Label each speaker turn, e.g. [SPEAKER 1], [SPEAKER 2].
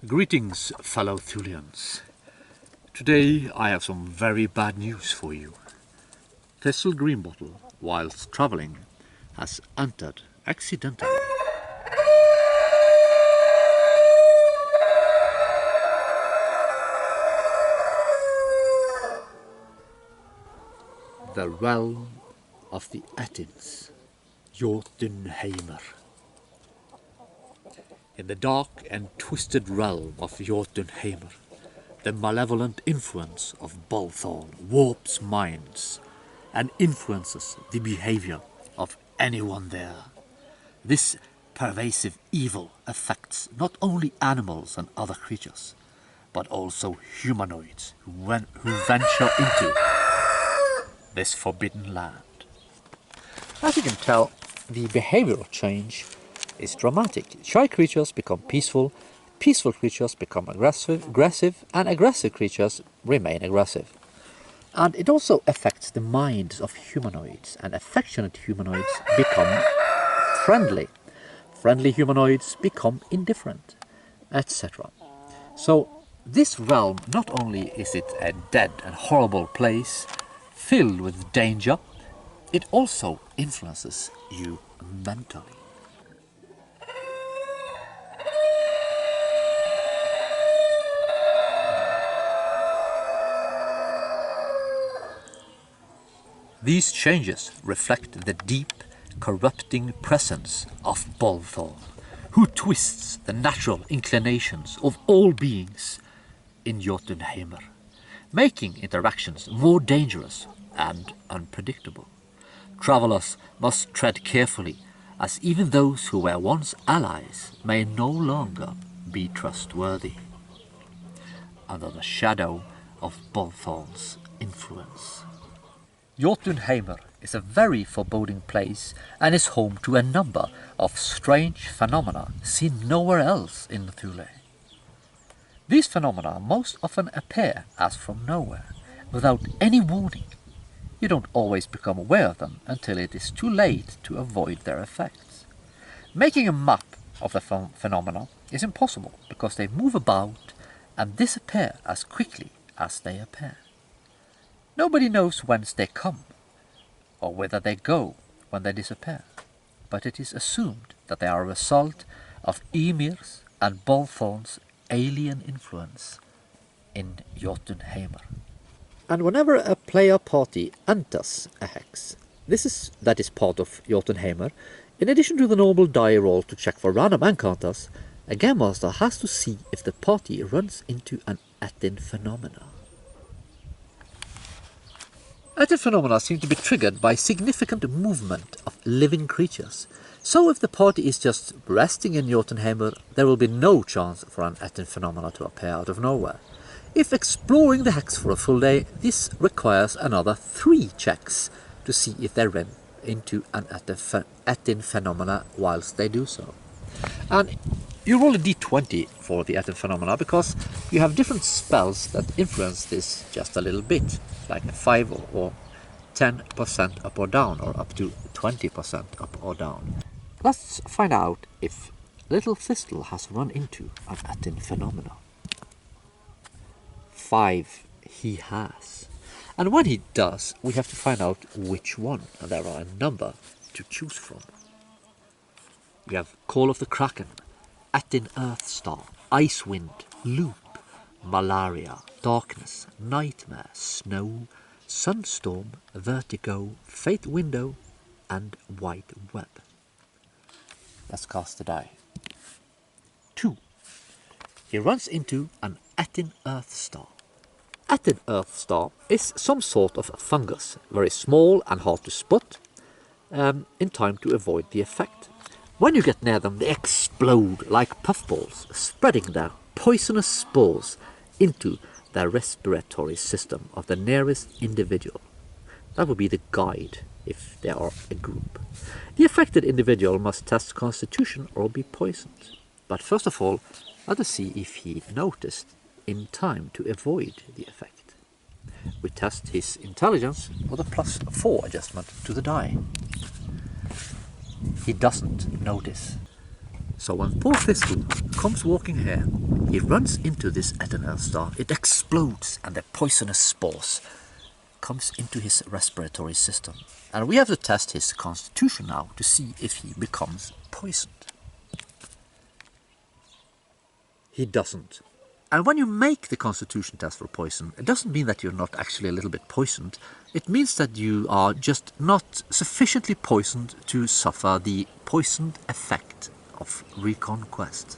[SPEAKER 1] Greetings, fellow Thulians. Today I have some very bad news for you. Thistle Greenbottle, whilst travelling, has entered accidentally the realm of the Ettins, Jotunheimr. In the dark and twisted realm of Jotunheimr, the malevolent influence of Bolthorn warps minds and influences the behavior of anyone there. This pervasive evil affects not only animals and other creatures, but also humanoids who venture into this forbidden land. As you can tell, the behavioral change is dramatic. Shy creatures become peaceful, peaceful creatures become aggressive, and aggressive creatures remain aggressive. And it also affects the minds of humanoids, and affectionate humanoids become friendly. Friendly humanoids become indifferent, etc. So this realm, not only is it a dead and horrible place filled with danger, it also influences you mentally. These changes reflect the deep, corrupting presence of Bolthorn, who twists the natural inclinations of all beings in Jotunheimr, making interactions more dangerous and unpredictable. Travelers must tread carefully, as even those who were once allies may no longer be trustworthy under the shadow of Bolthorn's influence. Jotunheimr is a very foreboding place and is home to a number of strange phenomena seen nowhere else in Thule. These phenomena most often appear as from nowhere, without any warning. You don't always become aware of them until it is too late to avoid their effects. Making a map of the phenomena is impossible because they move about and disappear as quickly as they appear. Nobody knows whence they come or whither they go when they disappear, but it is assumed that they are a result of Ymir's and Bolthorn's alien influence in Jotunheimr. And whenever a player party enters a hex, that is part of Jotunheimr, in addition to the normal die roll to check for random encounters, a game master has to see if the party runs into an Ettin phenomena. Ettin phenomena seem to be triggered by significant movement of living creatures. So if the party is just resting in Jotunheimr, there will be no chance for an Ettin phenomena to appear out of nowhere. If exploring the hex for a full day, this requires another 3 checks to see if they run into an Ettin phenomena whilst they do so. And you roll a d20 for the Ettin phenomena because you have different spells that influence this just a little bit, like 5 or 10% up or down, or up to 20% up or down. Let's find out if little Thistle has run into an Ettin phenomena. 5 he has. And when he does, we have to find out which one, and there are a number to choose from. We have Call of the Kraken, Ettin Earthstar, Icewind, Loop, Malaria, Darkness, Nightmare, Snow, Sunstorm, Vertigo, Fate Window, and White Web. Let's cast the die. 2. He runs into an Ettin Earthstar. Ettin Earthstar is some sort of fungus, very small and hard to spot, in time to avoid the effect. When you get near them, they explode like puffballs, spreading their poisonous spores into the respiratory system of the nearest individual. That would be the guide if they are a group. The affected individual must test constitution or be poisoned. But first of all, let us see if he noticed in time to avoid the effect. We test his intelligence with a +4 adjustment to the die. He doesn't notice. So when poor Thistle comes walking here, he runs into this Ettin star. It explodes and the poisonous spores comes into his respiratory system. And we have to test his constitution now to see if he becomes poisoned. He doesn't. And when you make the constitution test for poison, it doesn't mean that you're not actually a little bit poisoned. It means that you are just not sufficiently poisoned to suffer the poisoned effect of reconquest.